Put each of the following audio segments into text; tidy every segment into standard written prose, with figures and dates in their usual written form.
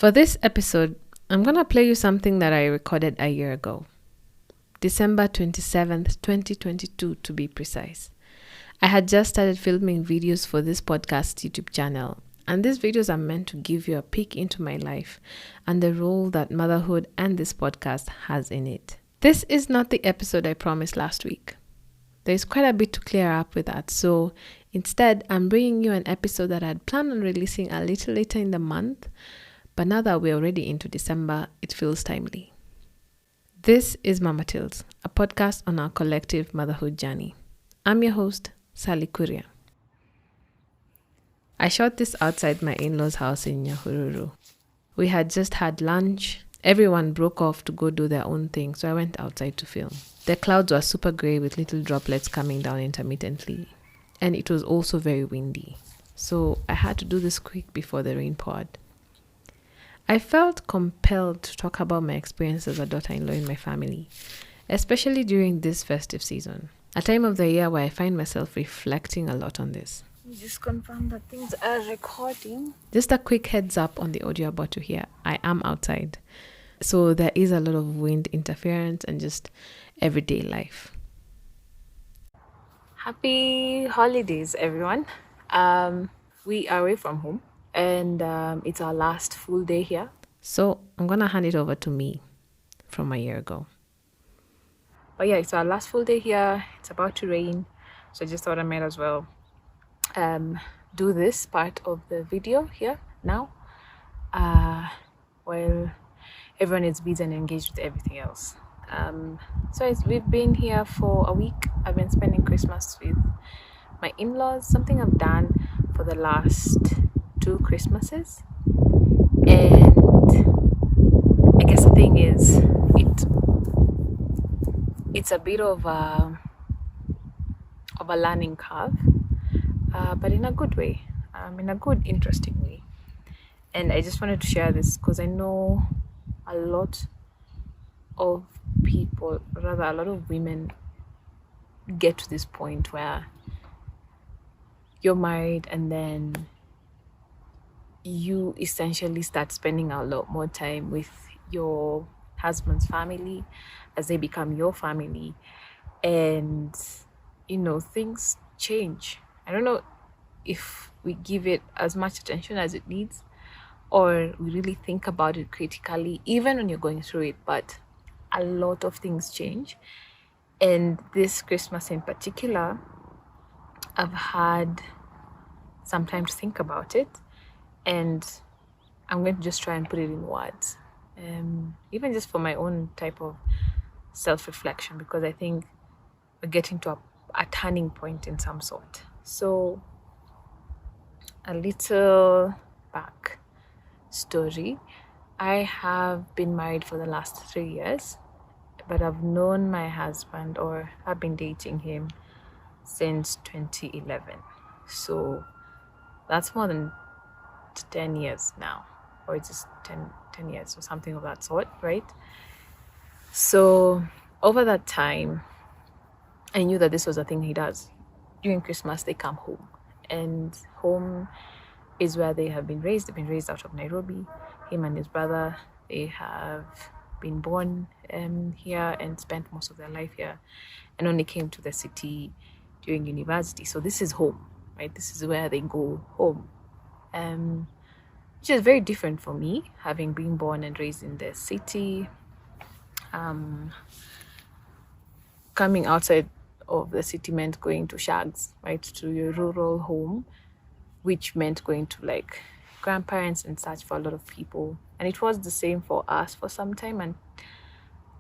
For this episode, I'm going to play you something that I recorded a year ago. December 27th, 2022 to be precise. I had just started filming videos for this podcast YouTube channel, and these videos are meant to give you a peek into my life and the role that motherhood and this podcast has in it. This is not the episode I promised last week. There's quite a bit to clear up with that, so instead I'm bringing you an episode that I had planned on releasing a little later in the month, but now that we're already into December, it feels timely. This is Mama Tales, a podcast on our collective motherhood journey. I'm your host, Sally Kuria. I shot this outside my in-laws' house in Nyahururu. We had just had lunch. Everyone broke off to go do their own thing, so I went outside to film. The clouds were super grey with little droplets coming down intermittently, and it was also very windy. So I had to do this quick before the rain poured. I felt compelled to talk about my experience as a daughter-in-law in my family, especially during this festive season, a time of the year where I find myself reflecting a lot on this. Just confirm that things are recording. Just a quick heads up on the audio about to hear. I am outside, so there is a lot of wind interference and just everyday life. Happy holidays, everyone. We are away from home. And it's our last full day here. So I'm going to hand it over to me from a year ago. But yeah, it's our last full day here. It's about to rain. So I just thought I might as well do this part of the video here now. While everyone is busy and engaged with everything else. We've been here for a week. I've been spending Christmas with my in-laws. Something I've done for the last 2 Christmases, and I guess the thing is it's a bit of a learning curve, but in a good way, in a good, interesting way. And I just wanted to share this because I know a lot of people, rather a lot of women, get to this point where you're married and then you essentially start spending a lot more time with your husband's family as they become your family, and things change. I don't know if we give it as much attention as it needs, or we really think about it critically even when you're going through it, but a lot of things change. And this Christmas in particular, I've had some time to think about it. And I'm going to just try and put it in words, even just for my own type of self-reflection, because I think we're getting to a turning point in some sort. So, a little back story. I have been married for the last 3 years, but I've known my husband, or I've been dating him since 2011. So, that's more than 10 years now, or it's just 10 years or something of that sort, right? So over that time, I knew that this was a thing he does. During Christmas, they come home, and home is where they have been raised. They've been raised out of Nairobi. Him and his brother, they have been born here and spent most of their life here, and only came to the city during university. So this is home, right? This is where they go home. Which is very different for me, having been born and raised in the city. Coming outside of the city meant going to shags, right, to your rural home, which meant going to like grandparents and such for a lot of people. And it was the same for us for some time,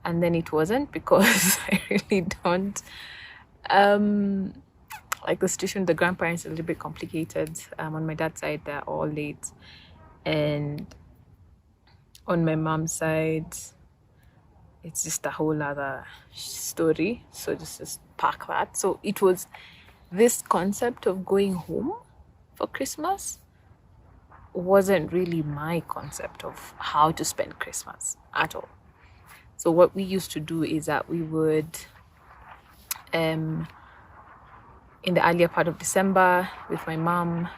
and then it wasn't, because I really don't like the situation with the grandparents is a little bit complicated. On my dad's side, they're all late, and on my mom's side, it's just a whole other story. So just park that. So it was this concept of going home for Christmas wasn't really my concept of how to spend Christmas at all. So what we used to do is that we would in the earlier part of December with my mom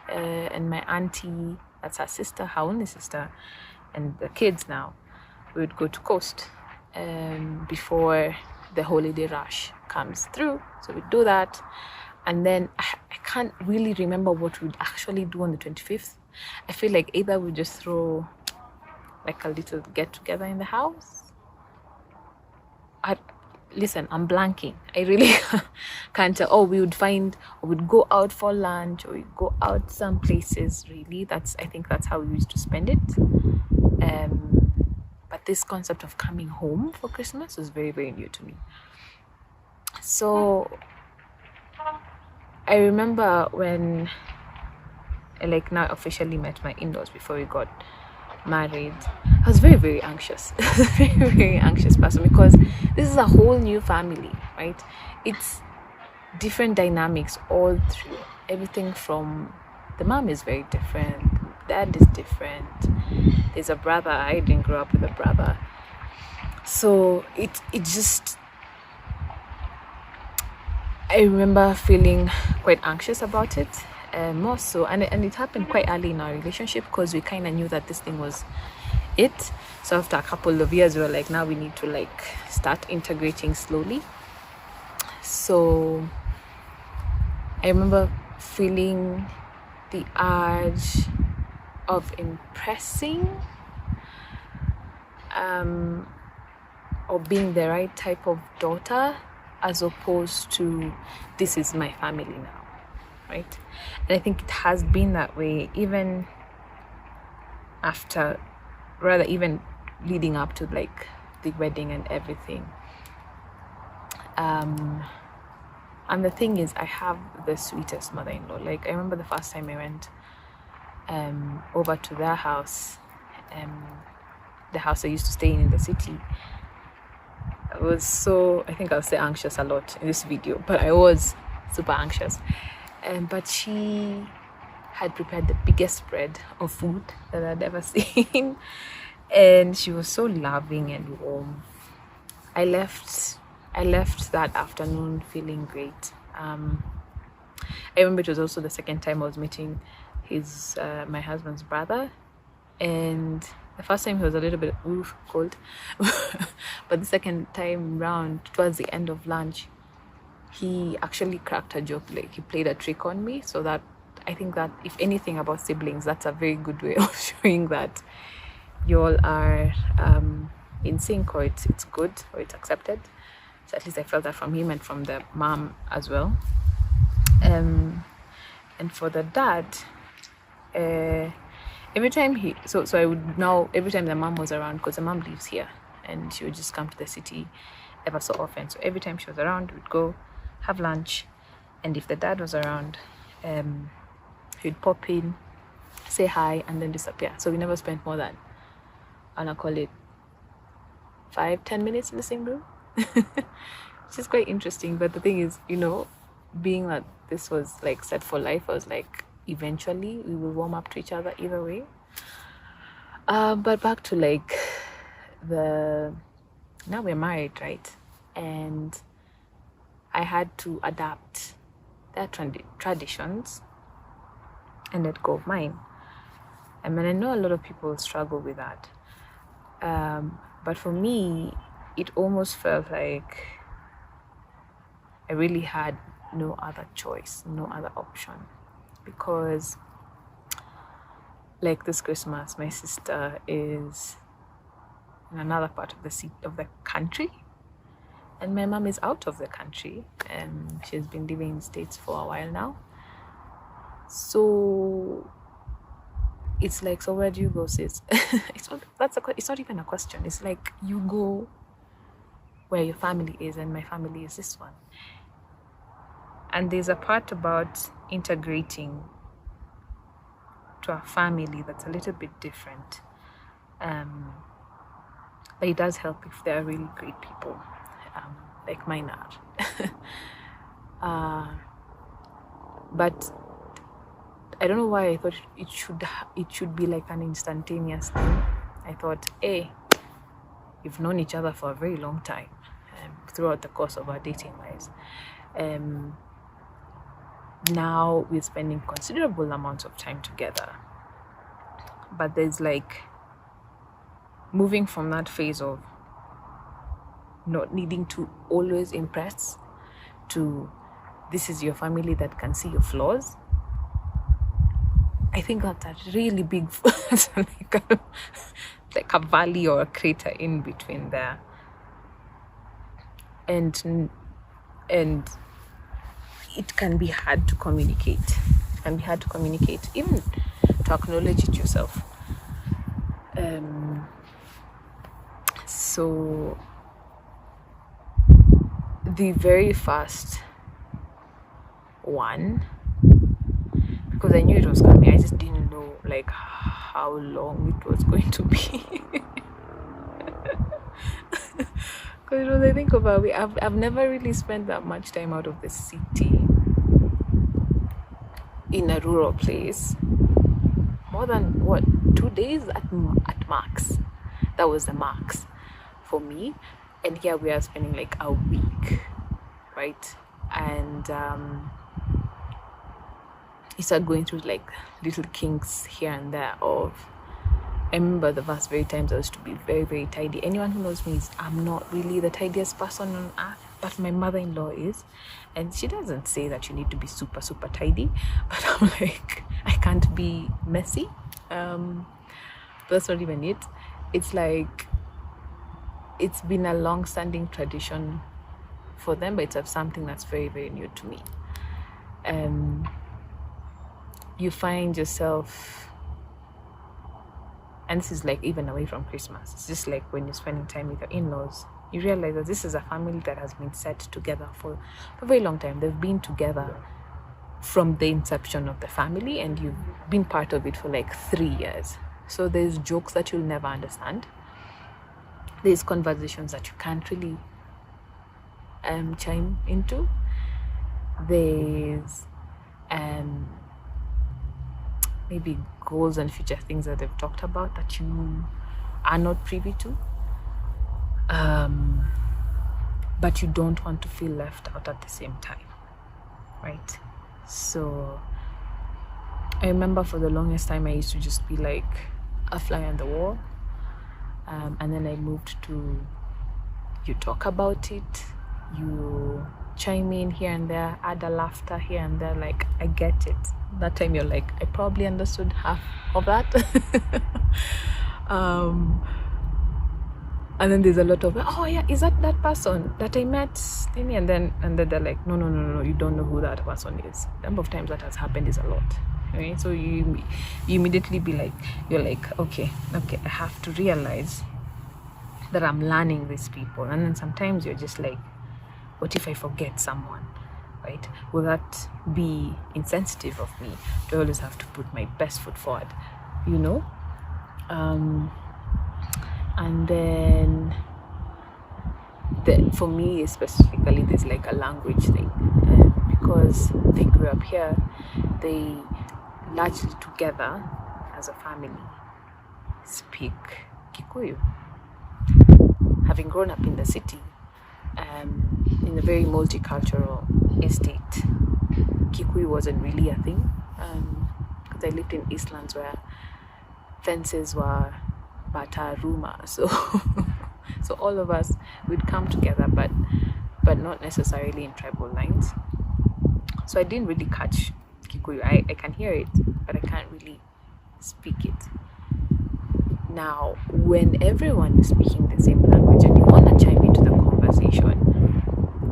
and my auntie, that's her sister, her only sister, and the kids now, we would go to Coast before the holiday rush comes through. So we'd do that. And then I can't really remember what we'd actually do on the 25th. I feel like either we just throw like a little get together in the house. Listen, I'm blanking. I really can't tell. We would go out for lunch, or we'd go out some places. Really, I think that's how we used to spend it. But this concept of coming home for Christmas was very, very new to me. So I remember when I now officially met my in-laws before we got married, I was very, very anxious. Very, very anxious person, because this is a whole new family, right? It's different dynamics all through. Everything from the mom is very different, dad is different, there's a brother. I didn't grow up with a brother, so it just, I remember feeling quite anxious about it. More so, and it happened quite early in our relationship, because we kind of knew that this thing was it. So after a couple of years, we were like, now we need to start integrating slowly. So I remember feeling the urge of impressing, or being the right type of daughter, as opposed to this is my family now. Right? And I think it has been that way even leading up to the wedding and everything. And the thing is, I have the sweetest mother-in-law. I remember the first time I went over to their house, the house I used to stay in the city. I think I'll say anxious a lot in this video, but I was super anxious. But she had prepared the biggest spread of food that I'd ever seen. And she was so loving and warm. I left that afternoon feeling great. I remember it was also the second time I was meeting my husband's brother. And the first time he was a little bit cold. But the second time round, towards the end of lunch, he actually cracked a joke. He played a trick on me. So that, I think that if anything about siblings, that's a very good way of showing that you all are in sync, or it's good, or it's accepted. So at least I felt that from him and from the mom as well. And for the dad, every time I would now, every time the mom was around, because the mom lives here and she would just come to the city ever so often. So every time she was around, we'd go have lunch, and if the dad was around, he'd pop in, say hi, and then disappear. So we never spent more than, I'll call it 5-10 minutes in the same room. Which is quite interesting. But the thing is, being that this was set for life, I was eventually we will warm up to each other either way. But back to now we're married, right? And I had to adapt their traditions and let go of mine. I mean, I know a lot of people struggle with that. But for me, it almost felt like I really had no other choice, no other option. Because this Christmas, my sister is in another part of the country, and my mom is out of the country, and she's been living in the States for a while now. So it's so where do you go, sis? It's not even a question. It's you go where your family is, and my family is this one. And there's a part about integrating to a family that's a little bit different. But it does help if they're really great people, like mine are. But I don't know why I thought it should be an instantaneous thing. I thought, hey, we've known each other for a very long time, throughout the course of our dating lives. Now we're spending considerable amounts of time together, but there's moving from that phase of not needing to always impress to this is your family that can see your flaws. I think that's a really big like a valley or a crater in between there. And it can be hard to communicate. It can be hard to communicate, even to acknowledge it yourself. So the very first one, because I knew it was coming, I just didn't know like how long it was going to be. Because I think about it, I've never really spent that much time out of the city in a rural place. More than 2 days at max. That was the max for me. And here we are spending like a week, right? And you start going through like little kinks here and there of, I remember the first very times I used to be very, very tidy. Anyone who knows me is I'm not really the tidiest person on earth, but my mother-in-law is. And she doesn't say that you need to be super, super tidy, but I'm like, I can't be messy. That's not even it. It's like, it's been a long-standing tradition for them, but it's something that's very, very new to me. You find yourself, and this is like even away from Christmas, it's just like when you're spending time with your in-laws, you realize that this is a family that has been set together for a very long time. They've been together from the inception of the family, and you've been part of it for like 3 years. So there's jokes that you'll never understand. There's conversations that you can't really chime into. There's maybe goals and future things that they've talked about that you are not privy to, but you don't want to feel left out at the same time, right? So I remember for the longest time I used to just be like a fly on the wall, and then I moved to, you talk about it, you chime in here and there, add a laughter here and there, like I get it. That time you're like, I probably understood half of that. And then there's a lot of, oh yeah, is that person that I met? And then they're like, no, you don't know who that person is. The number of times that has happened is a lot. Right? So you immediately be like, you're like, okay, I have to realize that I'm learning these people. And then sometimes you're just like, what if I forget someone, right? Will that be insensitive of me? Do I always have to put my best foot forward, you know? And then for me specifically, there's like a language thing, because they grew up here, they largely together as a family speak Kikuyu. Having grown up in the city, in a very multicultural estate, Kikuyu wasn't really a thing, because I lived in Eastlands where fences were bataruma, so so all of us would come together, but not necessarily in tribal lines. So I didn't really catch Kikuyu. I can hear it, but I can't really speak it. Now, when everyone is speaking the same language and you want to chime into the conversation,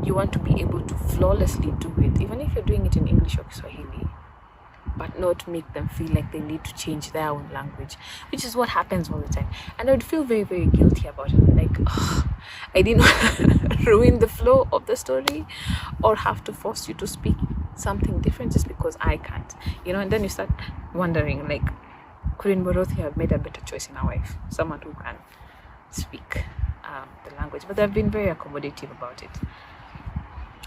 you want to be able to flawlessly do it, even if you're doing it in English or Swahili, but not make them feel like they need to change their own language, which is what happens all the time. And I would feel very, very guilty about it. Like, oh, I didn't ruin the flow of the story or have to force you to speak something different just because I can't, and then you start wondering, like, couldn't Borothi have made a better choice in our wife, someone who can speak the language? But they've been very accommodative about it.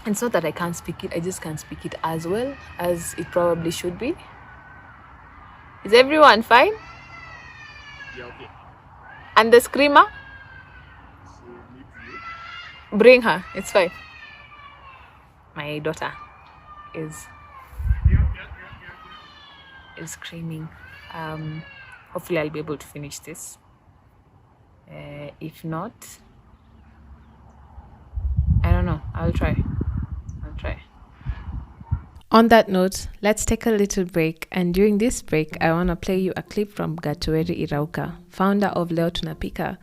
And it's not that I can't speak it, I just can't speak it as well as it probably should be. Is everyone fine? Yeah, okay. And the screamer? Bring her, it's fine. My daughter is screaming. Hopefully I'll be able to finish this. If not, I don't know. I'll try. On that note, let's take a little break. And during this break, I want to play you a clip from Gatueri Irauka, founder of Leo Tunapika,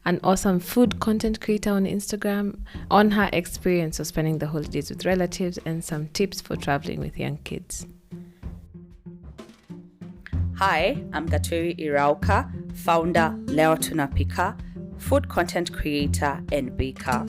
an awesome food content creator on Instagram, on her experience of spending the holidays with relatives and some tips for traveling with young kids. Hi, I'm Gatueri Irauka, founder Leo Tunapika, food content creator and baker.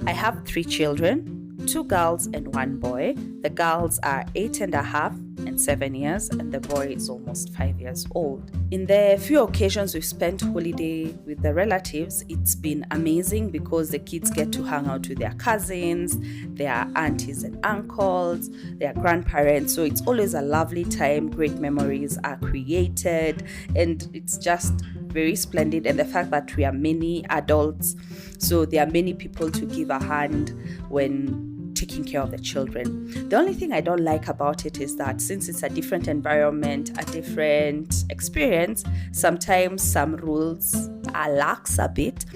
I have 3 children, 2 girls and 1 boy. The girls are 8.5 and 7 years, and the boy is almost 5 years old. In the few occasions we've spent holiday with the relatives, it's been amazing because the kids get to hang out with their cousins, their aunties and uncles, their grandparents. So it's always a lovely time. Great memories are created, and it's just very splendid. And the fact that we are many adults, so there are many people to give a hand when taking care of the children. The only thing I don't like about it is that since it's a different environment, a different experience, sometimes some rules are lax a bit.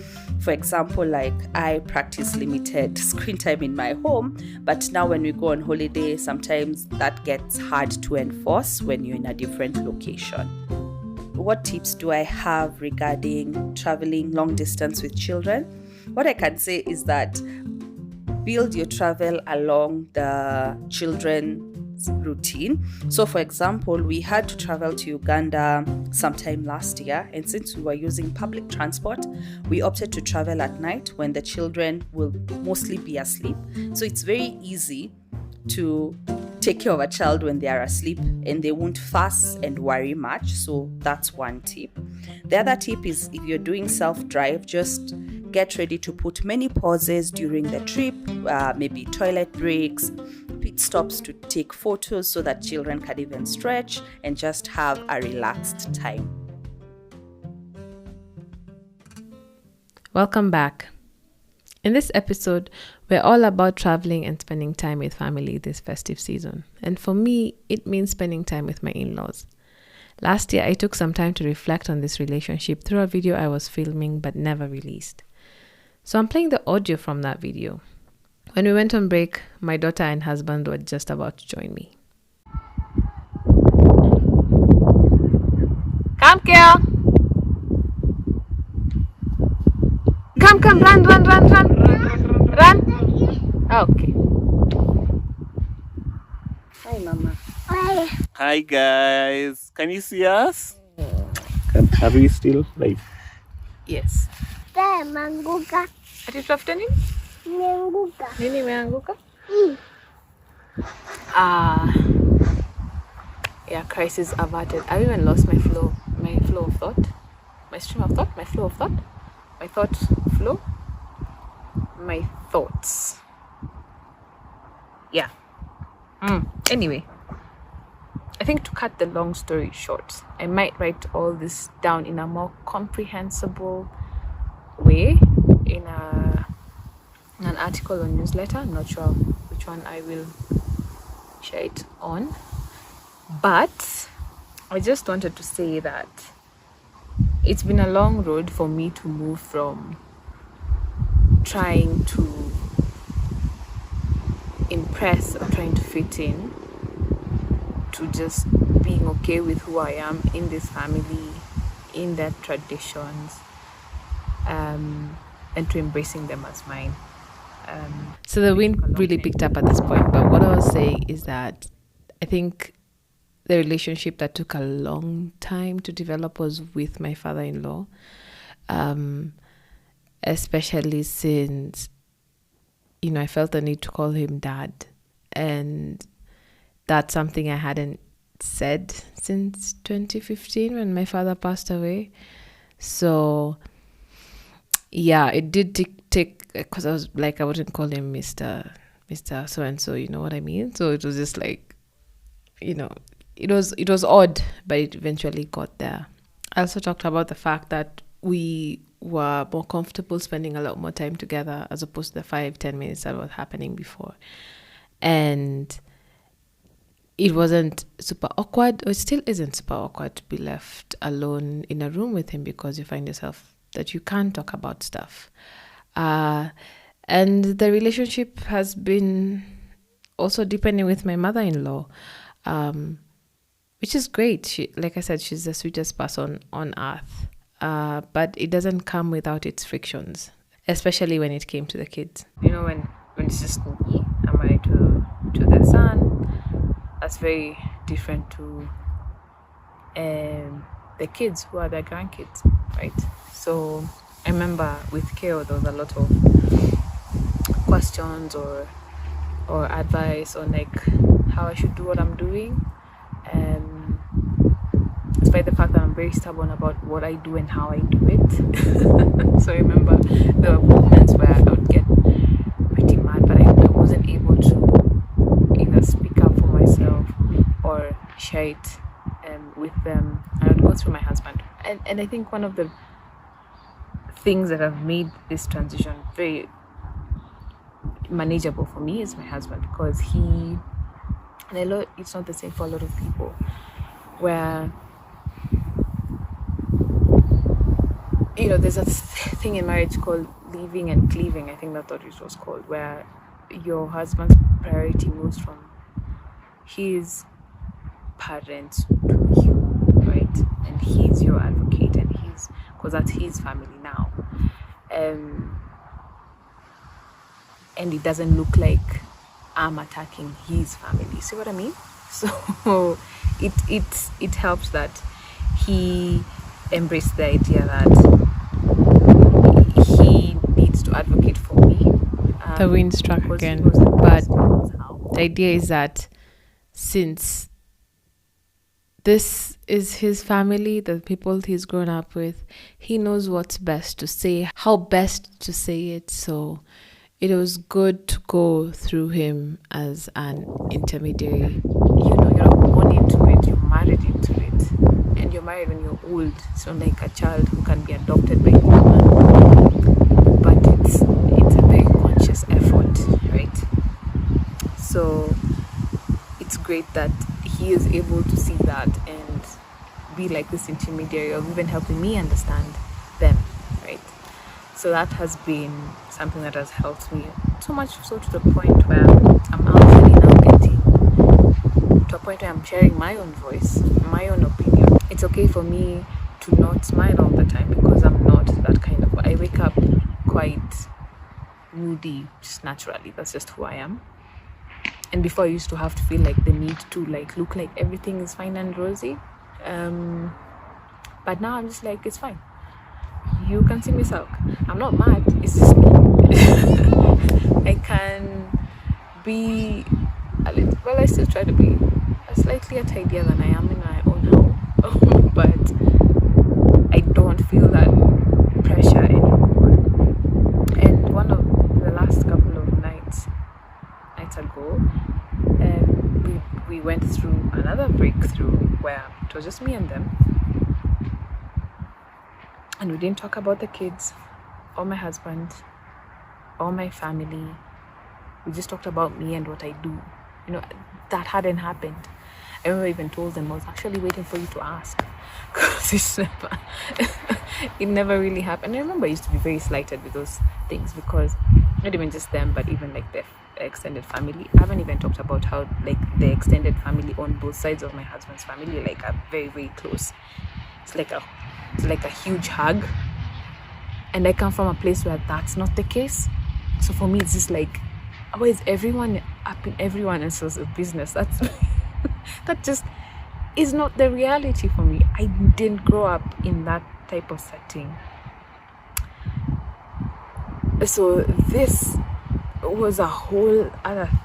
For example, like I practice limited screen time in my home, but now when we go on holiday, sometimes that gets hard to enforce when you're in a different location. What tips do I have regarding traveling long distance with children? What I can say is that build your travel along the children's routine. So for example, we had to travel to Uganda sometime last year, and since we were using public transport, we opted to travel at night when the children will mostly be asleep. So it's very easy to take care of a child when they are asleep and they won't fuss and worry much. So that's one tip. The other tip is if you're doing self-drive, just get ready to put many pauses during the trip, maybe toilet breaks, pit stops to take photos so that children can even stretch and just have a relaxed time. Welcome back. In this episode, we're all about traveling and spending time with family this festive season. And for me, it means spending time with my in-laws. Last year, I took some time to reflect on this relationship through a video I was filming but never released. So I'm playing the audio from that video. When we went on break, my daughter and husband were just about to join me. Come, girl. Come, run. Okay. Hi, Mama. Hi guys, can you see us? Are we still live? Yes. Manguka. Atitafuta nini? Nianguka. Nini imeanguka? Yeah, crisis averted. I even lost my flow of thought. My stream of thought, my flow of thought. My thought flow. My thoughts. Yeah. Anyway, I think to cut the long story short, I might write all this down in a more comprehensible way in an article or newsletter. I'm not sure which one I will share it on, but I just wanted to say that it's been a long road for me to move from trying to impress or trying to fit in to just being okay with who I am in this family, in their traditions, and to embracing them as mine. So the wind really picked up at this point. But what I was saying is that I think the relationship that took a long time to develop was with my father-in-law, especially since, I felt the need to call him dad. And that's something I hadn't said since 2015 when my father passed away. So yeah, it did take because I was like, I wouldn't call him Mr. so and so, you know what I mean? So it was just like, it was odd, but it eventually got there. I also talked about the fact that we were more comfortable spending a lot more time together as opposed to the 5-10 minutes that was happening before. And it wasn't super awkward, or it still isn't super awkward to be left alone in a room with him, because you find yourself that you can't talk about stuff. And the relationship has been also deepening with my mother-in-law, which is great. She, like I said, she's the sweetest person on earth. But it doesn't come without its frictions, especially when it came to the kids. You know, when it's just me, I'm married to their son. That's very different to the kids who are their grandkids, right? So I remember with Keo, there was a lot of questions or advice on like how I should do what I'm doing, despite the fact that I'm very stubborn about what I do and how I do it. So I remember there were moments where I would get pretty mad, but I wasn't able to either speak up for myself or share it with them. I would go through my husband, and I think one of the things that have made this transition very manageable for me is my husband, because and I know it's not the same for a lot of people, where there's a thing in marriage called leaving and cleaving. I think that's what it was called, where your husband's priority moves from his parents to you, right? And he's your advocate, and because that's his family now. And it doesn't look like I'm attacking his family. See what I mean? So it helps that he embraced the idea that he needs to advocate for me. The wind struck again, but the idea is that since this is his family, the people he's grown up with, he knows what's best to say, how best to say it. So it was good to go through him as an intermediary. You're not born into it, you're married into it. And you're married when you're old. So like a child who can be adopted by anyone. But it's a very conscious effort, right? So it's great that he is able to see that and be like this intermediary of even helping me understand them, right? So that has been something that has helped me so much, so to the point where I'm actually now getting to a point where I'm sharing my own voice, my own opinion. It's okay for me to not smile all the time, because I'm not that kind of. I wake up quite moody just naturally. That's just who I am. And before, I used to have to feel like the need to like look like everything is fine and rosy. But now I'm just like, it's fine. You can see me sulk. I'm not mad. It's just me. I can be a little. Well, I still try to be slightly tidier than I am in my own home, but I don't feel that pressure anymore. And one of the last couple of nights ago, we went through another breakthrough where it was just me and them, and we didn't talk about the kids or my husband or my family. We just talked about me and what I do. That hadn't happened. I remember I even told them I was actually waiting for you to ask, because it never really happened. I remember I used to be very slighted with those things, because not even just them, but even like the extended family. I haven't even talked about how like the extended family on both sides of my husband's family like are very, very close. It's like a huge hug, and I come from a place where that's not the case. So for me, it's just like, why is everyone up in everyone else's business? That just is not the reality for me. I didn't grow up in that type of setting. So this was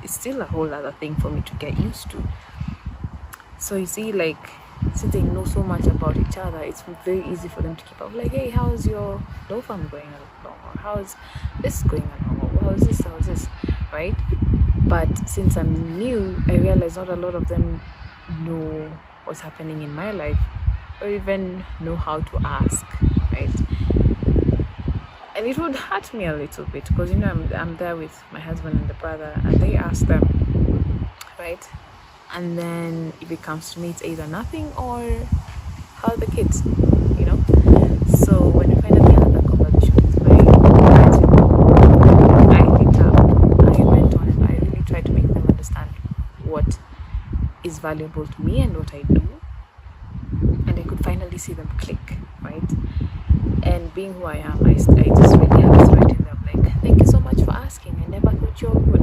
it's still a whole other thing for me to get used to. So you see, like, since they know so much about each other, it's very easy for them to keep up. Like, hey, how's your law firm going along? Or how's this going along? Or how's this, right? But since I'm new, I realize not a lot of them know what's happening in my life, or even know how to ask, right? And it would hurt me a little bit, because I'm there with my husband and the brother, and they ask them, right? And then if it comes to me, it's either nothing or how are the kids, So when we finally had the valuable to me and what I do, and I could finally see them click, right? And being who I am, I just really have to write in them like, thank you so much for asking, I never thought you would.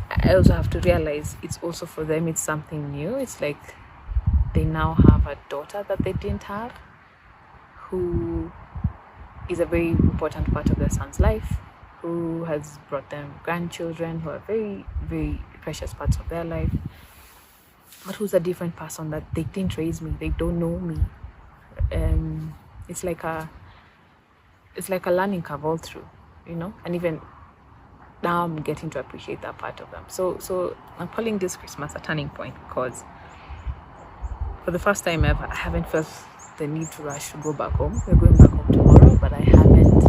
I also have to realize it's also for them, it's something new. It's like they now have a daughter that they didn't have, who is a very important part of their son's life, who has brought them grandchildren who are very, very precious parts of their life, but who's a different person that they didn't raise me, they don't know me. It's like a learning curve all through, and even now I'm getting to appreciate that part of them. So I'm calling this Christmas a turning point, because for the first time ever, I haven't felt the need to rush to go back home. We're going back home tomorrow, but I haven't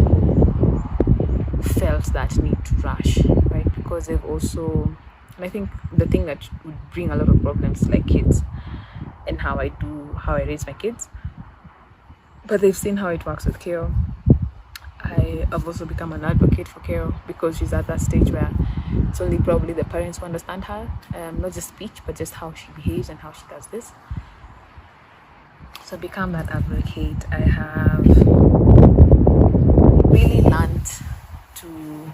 felt that need to rush, right? Because they've also, and I think the thing that would bring a lot of problems is like kids and how I raise my kids. But they've seen how it works with Keo. I've also become an advocate for Keo, because she's at that stage where it's only probably the parents who understand her, not just speech, but just how she behaves and how she does this. So become that advocate. I have really learned to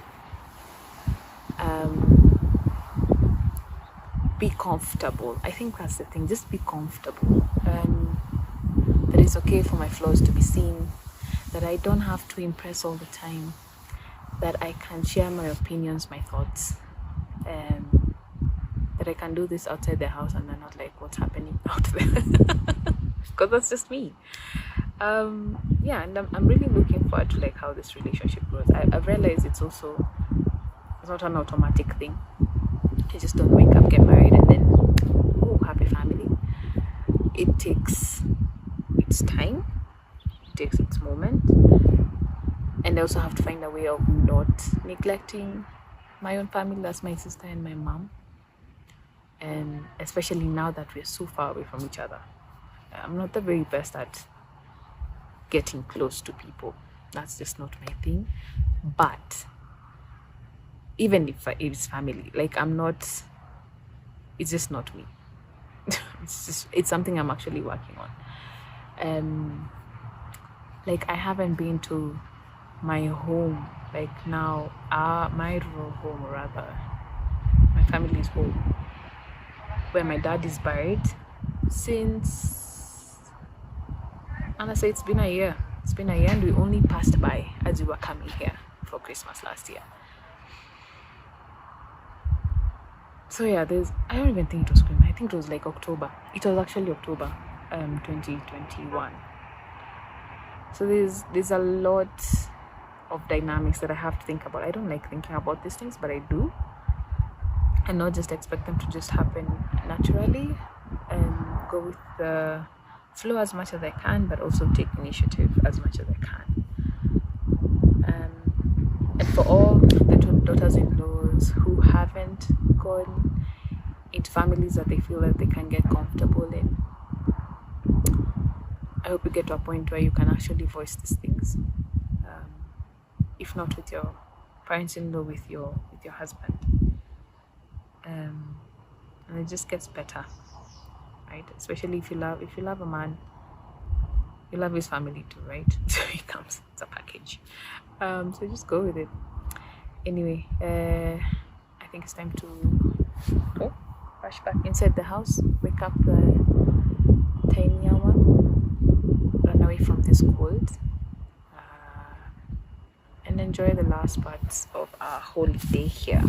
be comfortable. I think that's the thing, just be comfortable. That it's okay for my flaws to be seen, that I don't have to impress all the time, that I can share my opinions, my thoughts, that I can do this outside the house and they're not like, what's happening out there? Because that's just me. And I'm really looking forward to like how this relationship grows. I've realized it's not an automatic thing. You just don't wake up, get married, and then happy family. It takes its time, it takes its moment, and I also have to find a way of not neglecting my own family. That's my sister and my mom, and especially now that we're so far away from each other. I'm not the very best at getting close to people. That's just not my thing. But even if it's family, like it's just not me. It's something I'm actually working on. Like I haven't been to my home, like now my rural home, or rather my family's home, where my dad is buried, since, honestly, it's been a year. It's been a year, and we only passed by as we were coming here for Christmas last year. So yeah, I don't even think it was Christmas. I think it was like October. It was actually October 2021. So there's a lot of dynamics that I have to think about. I don't like thinking about these things, but I do, and not just expect them to just happen naturally, and go with the flow as much as I can, but also take initiative as much as I can. And for all the daughters-in-laws who haven't gone into families that they feel that they can get comfortable in, I hope you get to a point where you can actually voice these things. If not with your parents-in-law, with your husband. And it just gets better, right? Especially if you love a man, you love his family too, right? So it's a package. So just go with it. Anyway, I think it's time to rush back inside the house, wake up the tinier one, run away from this cold, and enjoy the last parts of our holiday here.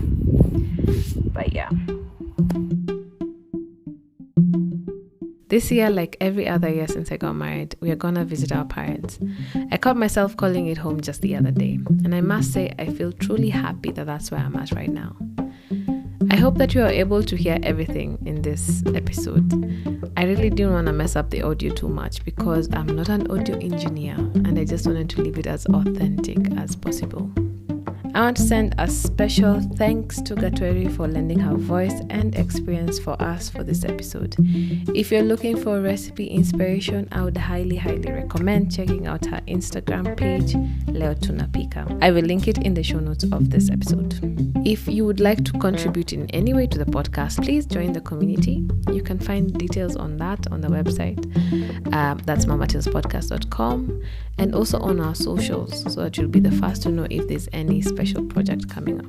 But yeah. This year, like every other year since I got married, we are gonna visit our parents. I caught myself calling it home just the other day, and I must say I feel truly happy that that's where I'm at right now. I hope that you are able to hear everything in this episode. I really didn't want to mess up the audio too much because I'm not an audio engineer, and I just wanted to leave it as authentic as possible. I want to send a special thanks to Gatweri for lending her voice and experience for us for this episode. If you're looking for recipe inspiration, I would highly recommend checking out her Instagram page, Leo Tunapika. I will link it in the show notes of this episode. If you would like to contribute in any way to the podcast, please join the community. You can find details on that on the website. That's mamatilspodcast.com, and also on our socials, so that you'll be the first to know if there's any special project coming up.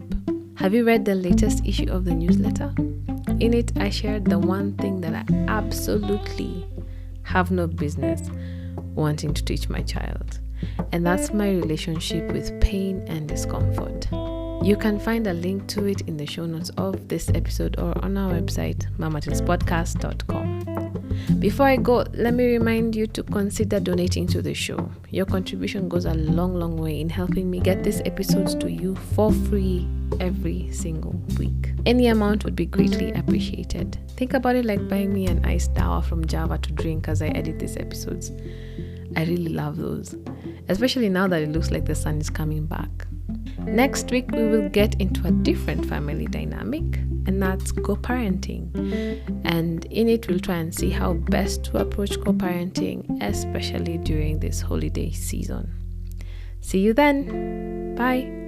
Have you read the latest issue of the newsletter? In it, I shared the one thing that I absolutely have no business wanting to teach my child, and that's my relationship with pain and discomfort. You can find a link to it in the show notes of this episode or on our website, mamatilspodcast.com. Before I go, let me remind you to consider donating to the show. Your contribution goes a long, long way in helping me get these episodes to you for free every single week. Any amount would be greatly appreciated. Think about it like buying me an iced dawa from Java to drink as I edit these episodes. I really love those, especially now that it looks like the sun is coming back. Next week, we will get into a different family dynamic, and that's co-parenting. And in it, we'll try and see how best to approach co-parenting, especially during this holiday season. See you then. Bye.